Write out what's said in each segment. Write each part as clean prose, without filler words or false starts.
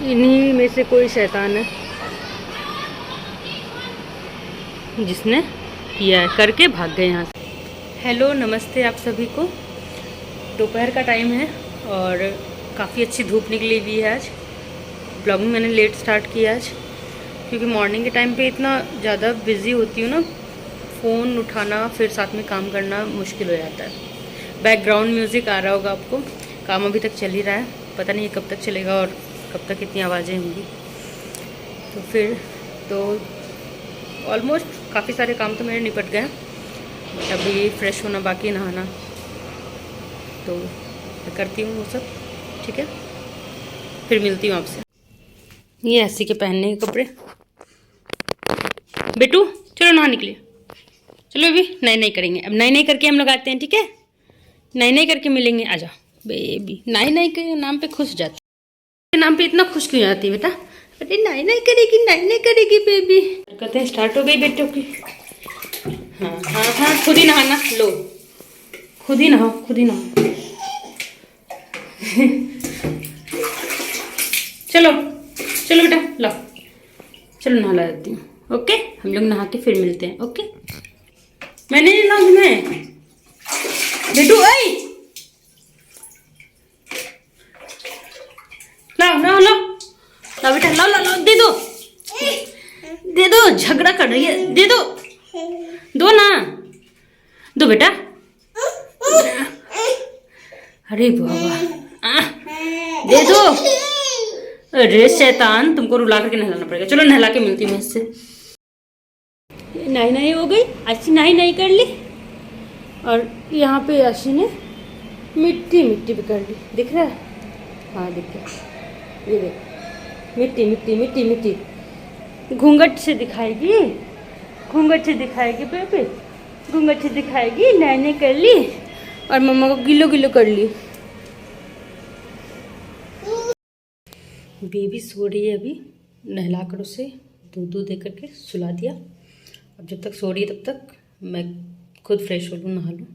इन्हीं में से कोई शैतान है जिसने किया है, करके भाग गए यहाँ से। हेलो नमस्ते आप सभी को। दोपहर का टाइम है और काफ़ी अच्छी धूप निकली हुई है आज। ब्लॉगिंग मैंने लेट स्टार्ट किया आज क्योंकि मॉर्निंग के टाइम पे इतना ज़्यादा बिज़ी होती हूँ ना, फ़ोन उठाना फिर साथ में काम करना मुश्किल हो जाता है। बैकग्राउंड म्यूज़िक आ रहा होगा आपको, काम अभी तक चल ही रहा है, पता नहीं कब तक चलेगा और कब तक इतनी आवाज़ें होंगी। तो फिर तो ऑलमोस्ट काफ़ी सारे काम तो मेरे निपट गए, अभी फ्रेश होना बाकी, नहाना, तो मैं करती हूँ वो सब। ठीक है, फिर मिलती हूँ आपसे। ये ऐसी के पहनने के कपड़े। बेटू चलो नहा निकलिए, चलो अभी नए नए करेंगे, अब नए नए करके हम लोग आते हैं। ठीक है, नए नए करके मिलेंगे। आ जाओ बेबी। नए नए के नाम पे खुश जाती है, नाम पे इतना खुश क्यों जाती है बेटा? अरे नए नए करेगी, नए नए करेगी बेबी। कहते हैं स्टार्ट हो गई बेटों की। हाँ हाँ हाँ, खुद ही नहाना, लो खुद ही नहाओ, खुद ही नहाओ। चलो चलो बेटा, लो चलो नहा देती हूँ। ओके, हम लोग नहा के फिर मिलते हैं। ओके, मैंने नहीं नहा है बेटू। आई लाओ लाओ लाओ लाओ बेटा, लाओ लाओ लाओ, दे दो दे दो, झगड़ा कर रही है, दे दो, दो ना, दो बेटा। अरे बाबा, दे दो। अरे शैतान, तुमको रुला करके नहलाना पड़ेगा। चलो नहला के मिलती हूँ इससे। नहाई नहाई हो गई, आशी नहाई नहाई कर ली, और यहाँ पे आशी ने मिट्टी मिट्टी भी कर ली। दिख रहा है? हाँ दिख गया, ये देख, मिट्टी मिट्टी मिट्टी मिट्टी। घूंघट से दिखाएगी, घूंघट से दिखाएगी बेबी, घूंघट से दिखाएगी। नैने कर ली और मम्मा को गिलो गिलो कर ली। बेबी सो रही है अभी, नहला कर उसे दूध दूध दे करके सुला दिया। अब जब तक सो रही है तब तक मैं खुद फ्रेश हो लूँ, नहा लूँ,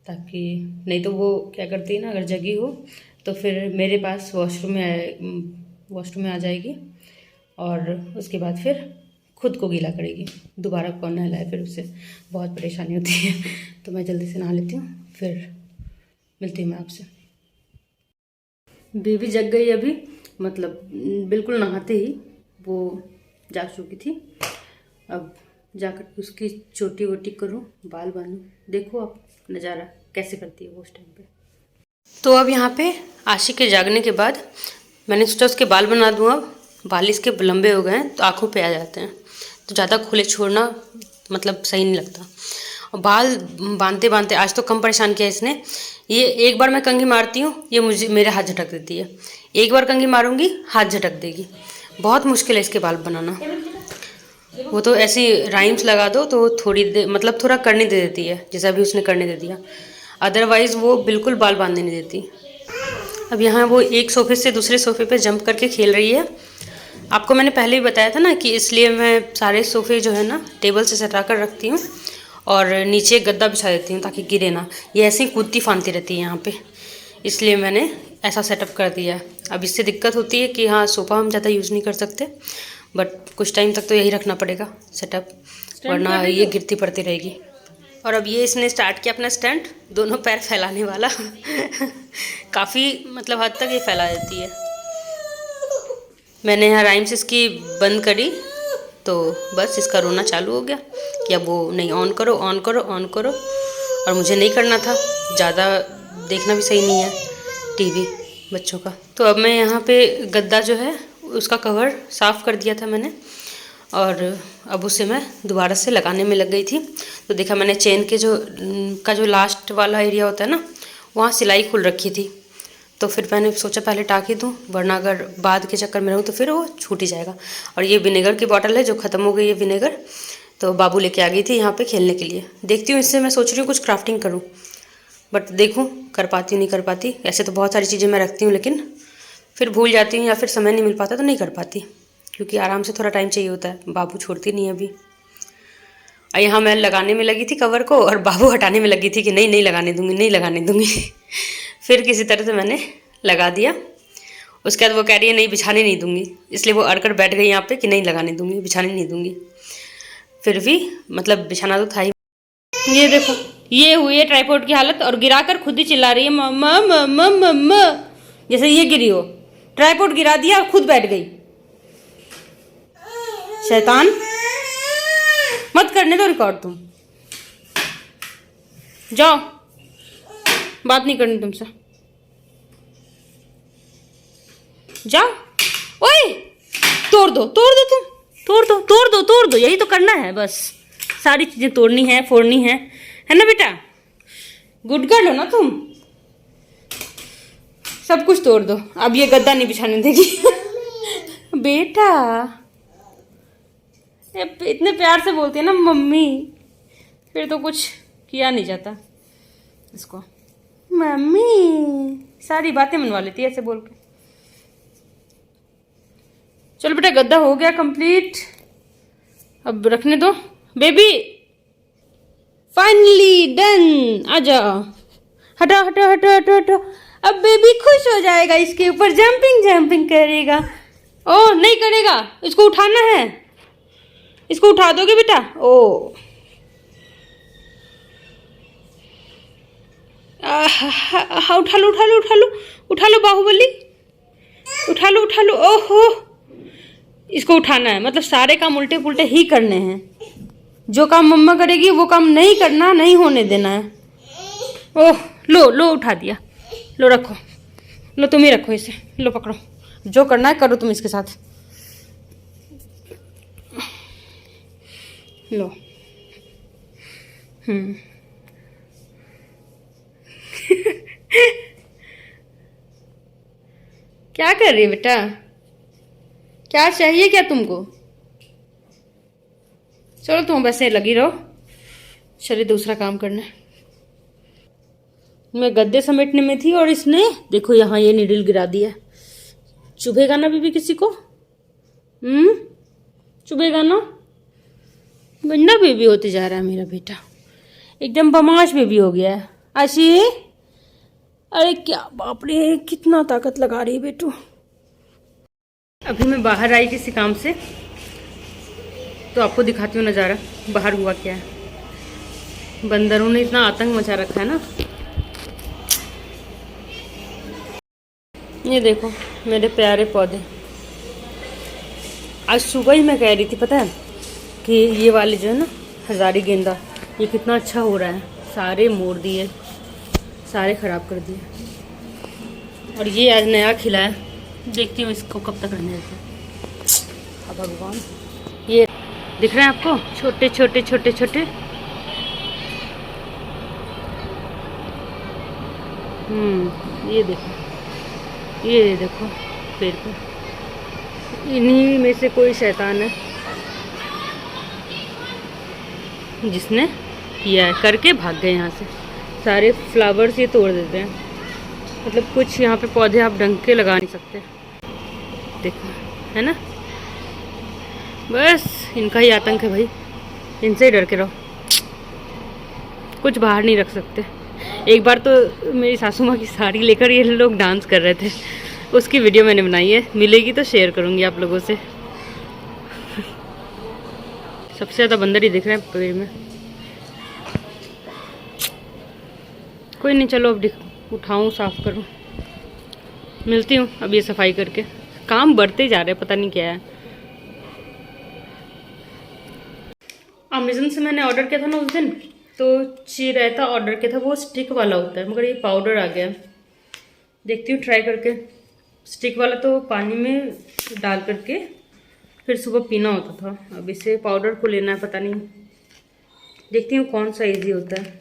ताकि नहीं तो वो क्या करती है ना, अगर जगी हो तो फिर मेरे पास वॉशरूम में आ जाएगी और उसके बाद फिर खुद को गीला करेगी। दोबारा कौन नहलाए, फिर उससे बहुत परेशानी होती है। तो मैं जल्दी से नहा लेती हूँ, फिर मिलती हूँ मैं आपसे। बेबी जग गई अभी, मतलब बिल्कुल नहाते ही वो जाग चुकी थी। अब जाकर उसकी चोटी वोटी करूँ, बाल बांधूँ। देखो आप नज़ारा कैसे करती है वो उस टाइम पे। तो अब यहाँ पे आशी के जागने के बाद मैंने सोचा उसके बाल बना दूँ। अब बाल इसके लंबे हो गए हैं तो आँखों पे आ जाते हैं, तो ज़्यादा खुले छोड़ना मतलब सही नहीं लगता। और बाल बांधते बांधते आज तो कम परेशान किया इसने। ये एक बार मैं कंघी मारती हूँ, ये मेरे हाथ झटक देती है। एक बार कंघी मारूंगी, हाथ झटक देगी। बहुत मुश्किल है इसके बाल बनाना। वो तो ऐसी राइम्स लगा दो तो थोड़ी देर, मतलब थोड़ा करने दे देती है, जैसा भी उसने करने दे दिया। अदरवाइज़ वो बिल्कुल बाल बांधने नहीं देती। अब यहाँ वो एक सोफे से दूसरे सोफे पे जंप करके खेल रही है। आपको मैंने पहले भी बताया था ना कि इसलिए मैं सारे सोफे जो है ना टेबल से सटा कर रखती हूँ और नीचे गद्दा बिछा देती हूँ ताकि गिरे ना। ये ऐसे ही कूदती फांती रहती है यहाँ पे, इसलिए मैंने ऐसा सेटअप कर दिया है। अब इससे दिक्कत होती है कि हाँ, सोफ़ा हम ज़्यादा यूज़ नहीं कर सकते, बट कुछ टाइम तक तो यही रखना पड़ेगा सेटअप, वरना ये गिरती पड़ती रहेगी। और अब ये इसने स्टार्ट किया अपना स्टंट, दोनों पैर फैलाने वाला। काफ़ी मतलब हद तक ये फैला देती है। मैंने यहाँ राइम्स इसकी बंद करी तो बस इसका रोना चालू हो गया कि अब वो नहीं, ऑन करो ऑन करो ऑन करो। और मुझे नहीं करना था, ज़्यादा देखना भी सही नहीं है टीवी बच्चों का। तो अब मैं यहाँ पे गद्दा जो है उसका कवर साफ़ कर दिया था मैंने, और अब उसे मैं दोबारा से लगाने में लग गई थी। तो देखा मैंने चेन के जो लास्ट वाला एरिया होता है ना, वहाँ सिलाई खुल रखी थी। तो फिर मैंने सोचा पहले टाँक ही दूँ, वरना अगर बाद के चक्कर में रहूँ तो फिर वो छूट ही जाएगा। और ये विनेगर की बॉटल है जो ख़त्म हो गई है विनेगर, तो बाबू लेके आ गई थी यहाँ पे खेलने के लिए। देखती हूँ इससे, मैं सोच रही हूँ कुछ क्राफ्टिंग करूँ, बट देखूँ कर पाती हूँ नहीं कर पाती। ऐसे तो बहुत सारी चीज़ें मैं रखती हूँ, लेकिन फिर भूल जाती हूँ या फिर समय नहीं मिल पाता तो नहीं कर पाती, क्योंकि आराम से थोड़ा टाइम चाहिए होता है। बाबू छोड़ती नहीं अभी। और यहाँ मैं लगाने में लगी थी कवर को और बाबू हटाने में लगी थी कि नहीं नहीं लगाने दूँगी, नहीं लगाने दूँगी। फिर किसी तरह से मैंने लगा दिया। उसके बाद वो कह रही है नहीं बिछाने नहीं दूंगी, इसलिए वो अड़कर बैठ गई यहाँ पे कि नहीं लगाने दूंगी, बिछाने नहीं दूंगी। फिर भी मतलब बिछाना तो था ही। ये देखो ये हुई है ट्राइपॉड की हालत, और गिराकर खुद ही चिल्ला रही है मम्मा मम्मा मम्मा, जैसे ये गिरी हो। ट्राइपॉड गिरा दिया और खुद बैठ गई। शैतान, मत करने दो रिकॉर्ड, तुम जाओ, बात नहीं करनी तुमसे, जाओ। ओए तोड़ दो तुम, तोड़ दो, यही तो करना है बस। सारी चीजें तोड़नी है, फोड़नी है ना बेटा? गुड गर्ल हो ना तुम, सब कुछ तोड़ दो। अब ये गद्दा नहीं बिछाने देगी बेटा इतने प्यार से बोलती है ना मम्मी, फिर तो कुछ किया नहीं जाता इसको। मम्मी सारी बातें मनवा लेती है ऐसे बोल के। चलो बेटा गद्दा हो गया कंप्लीट, अब रखने दो बेबी। फाइनली डन, आ जाओ, हटाओ हटाओ हटाओ हटाओ हटाओ। अब बेबी खुश हो जाएगा, इसके ऊपर जंपिंग करेगा। ओ नहीं करेगा, इसको उठाना है, इसको उठा दोगे बेटा? ओ उठा लो बाहुबली, उठा लो। ओहो इसको उठाना है, मतलब सारे काम उल्टे पुल्टे ही करने हैं। जो काम मम्मा करेगी वो काम नहीं करना, नहीं होने देना है। ओह लो उठा दिया, लो रखो, लो तुम ही रखो इसे, लो पकड़ो, जो करना है करो तुम इसके साथ। लो क्या कर रही है बेटा? क्या चाहिए क्या तुमको? चलो तुम वैसे लगी रहो, चलिए दूसरा काम करना है। मैं गद्दे समेटने में थी और इसने देखो यहाँ ये नीडल गिरा दिया। चुभेगा ना बीबी किसी को? चुभेगा ना? गंदा बेबी होते जा रहा है मेरा बेटा, एकदम बदमाश बेबी हो गया है। आशी अरे क्या बाप रे, कितना ताकत लगा रही है बेटू। अभी मैं बाहर आई किसी काम से, तो आपको दिखाती हूँ नज़ारा बाहर हुआ क्या है। बंदरों ने इतना आतंक मचा रखा है ना। ये देखो मेरे प्यारे पौधे, आज सुबह ही मैं कह रही थी पता है कि ये वाले जो है ना हजारी गेंदा, ये कितना अच्छा हो रहा है। सारे मोड़ दिए, सारे ख़राब कर दिए, और ये आज नया खिला है। देखती हूँ इसको कब तक रहने देते हैं। भगवान, ये दिख रहे हैं आपको छोटे छोटे छोटे छोटे, ये देखो पेड़ पे, इन्हीं में से कोई शैतान है जिसने किया है, करके भाग गए यहाँ से। सारे फ्लावर्स ये तोड़ देते हैं, मतलब कुछ यहाँ पे पौधे आप ढंग के लगा नहीं सकते। देखो है ना, बस इनका ही आतंक है भाई, इनसे ही डर के रहो, कुछ बाहर नहीं रख सकते। एक बार तो मेरी सासू माँ की साड़ी लेकर ये लोग डांस कर रहे थे, उसकी वीडियो मैंने बनाई है, मिलेगी तो शेयर करूँगी आप लोगों से। सबसे ज़्यादा बंदर ही दिख रहे हैं पेड़ में। कोई नहीं, चलो अब उठाऊँ साफ़ करूँ, मिलती हूँ अब ये सफाई करके। काम बढ़ते जा रहे हैं, पता नहीं क्या है। अमेज़न से मैंने ऑर्डर किया था ना उस दिन, तो रायता ऑर्डर किया था, वो स्टिक वाला होता है, मगर ये पाउडर आ गया। देखती हूँ ट्राई करके। स्टिक वाला तो पानी में डाल करके फिर सुबह पीना होता था, अब इसे पाउडर को लेना है, पता नहीं। देखती हूँ कौन सा इजी होता है,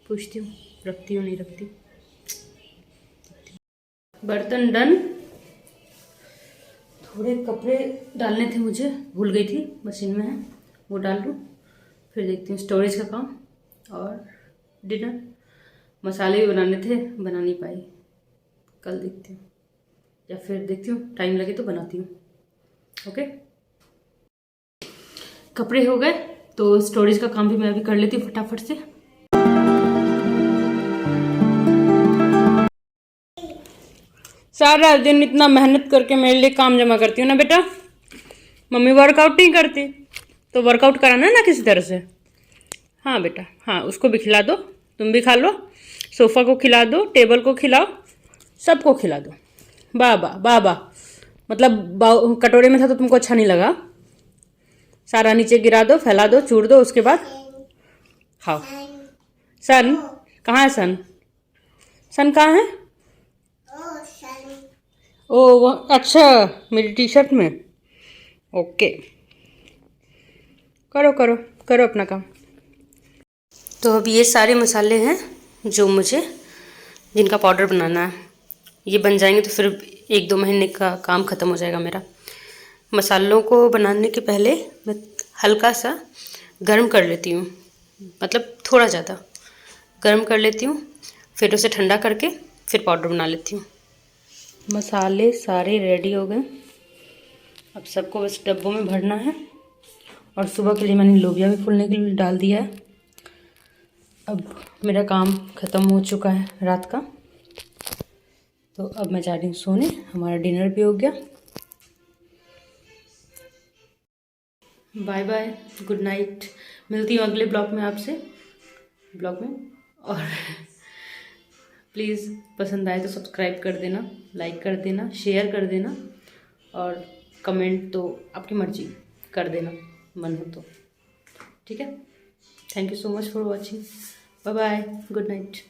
पूछती हूँ रखती हूँ नहीं रखती। बर्तन डन, थोड़े कपड़े डालने थे मुझे, भूल गई थी, मशीन में है, वो डाल लूँ। फिर देखती हूँ स्टोरेज का काम, और डिनर। मसाले भी बनाने थे, बना नहीं पाई, कल देखती हूँ, या फिर देखती हूँ टाइम लगे तो बनाती हूँ। ओके, कपड़े हो गए तो स्टोरेज का काम भी मैं अभी कर लेती हूँ फटाफट से। सारा दिन इतना मेहनत करके मेरे लिए काम जमा करती हूँ ना बेटा। मम्मी वर्कआउट नहीं करती तो वर्कआउट कराना ना किसी तरह से। हाँ बेटा, हाँ उसको भी खिला दो, तुम भी खा लो, सोफ़ा को खिला दो, टेबल को खिलाओ, सबको खिला दो। बाबा बाबा मतलब कटोरे में था तो तुमको अच्छा नहीं लगा। सारा नीचे गिरा दो, फैला दो, चूर दो, उसके बाद खाओ। सन कहाँ है? सन सन कहाँ है? ओ वो अच्छा, मेरी टी शर्ट में। ओके, करो करो करो अपना काम। तो अब ये सारे मसाले हैं जो मुझे जिनका पाउडर बनाना है। ये बन जाएंगे तो फिर 1-2 महीने का काम ख़त्म हो जाएगा मेरा। मसालों को बनाने के पहले मैं हल्का सा गर्म कर लेती हूँ, मतलब थोड़ा ज़्यादा गर्म कर लेती हूँ, फिर उसे ठंडा करके फिर पाउडर बना लेती हूँ। मसाले सारे रेडी हो गए, अब सबको बस डब्बों में भरना है। और सुबह के लिए मैंने लोबिया भी फूलने के लिए डाल दिया है। अब मेरा काम ख़त्म हो चुका है रात का, तो अब मैं जा रही हूँ सोने। हमारा डिनर भी हो गया। Bye bye, good night. मिलती हूँ अगले ब्लॉग में आपसे, और प्लीज़ पसंद आए तो सब्सक्राइब कर देना, लाइक कर देना, शेयर कर देना, और कमेंट तो आपकी मर्जी कर देना मन हो तो। ठीक है, thank you so much for watching. Bye bye, good night.